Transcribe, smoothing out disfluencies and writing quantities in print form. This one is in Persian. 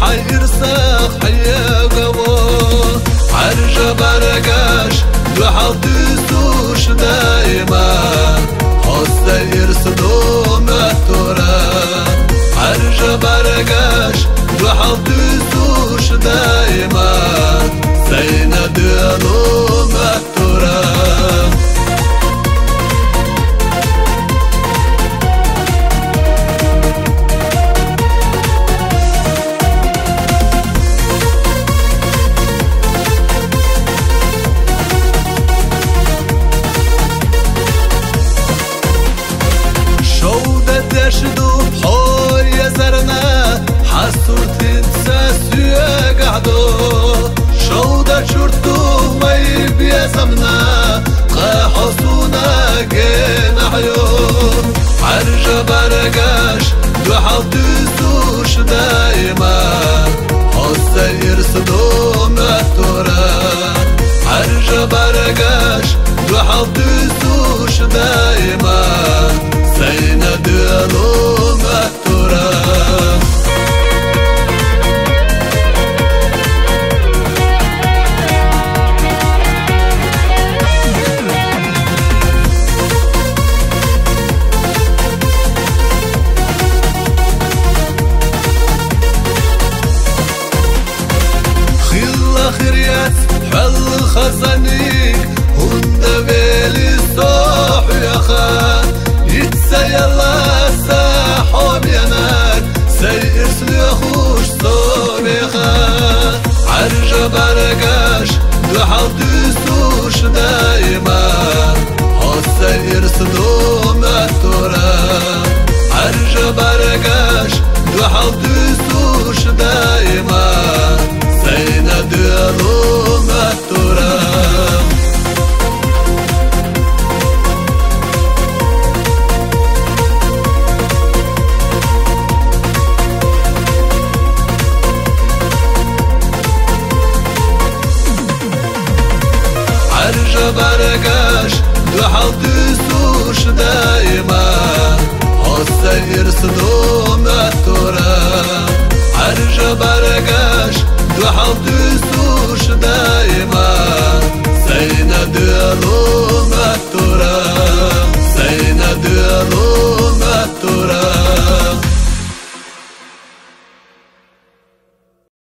حيرسخ حيقبو عرجة برقاش دو حلتسوش دايما حسة يرسدو مهتورا عرجة برقاش دو حلتسوش دايما سينا ديالو مهتورا شدو بحور يزرنا حسور تنسى قعدو شودة شرطو ما يبيزمنا قاحصونا جينا عيون عرجة برقاش دو حلتسوش دايما حسة يرسدو مهتورا عرجة برقاش دو حلتسوش دايما سينا ديالو مهتورا خيلا خريات حل خزانيك هند بيلي الصح يا خان يلا ساحو بينات سير سليخوش صبيخات عرجة برقاش دو حلتسوش دايما حسة يرسدو مهتورا عرجة برقاش دو حلتسوش دايما سينا ديالو مهتورا عرجة برقاش دو حلتسوش دايما حسة يرسدو مهتورا عرجة برقاش دو حلتسوش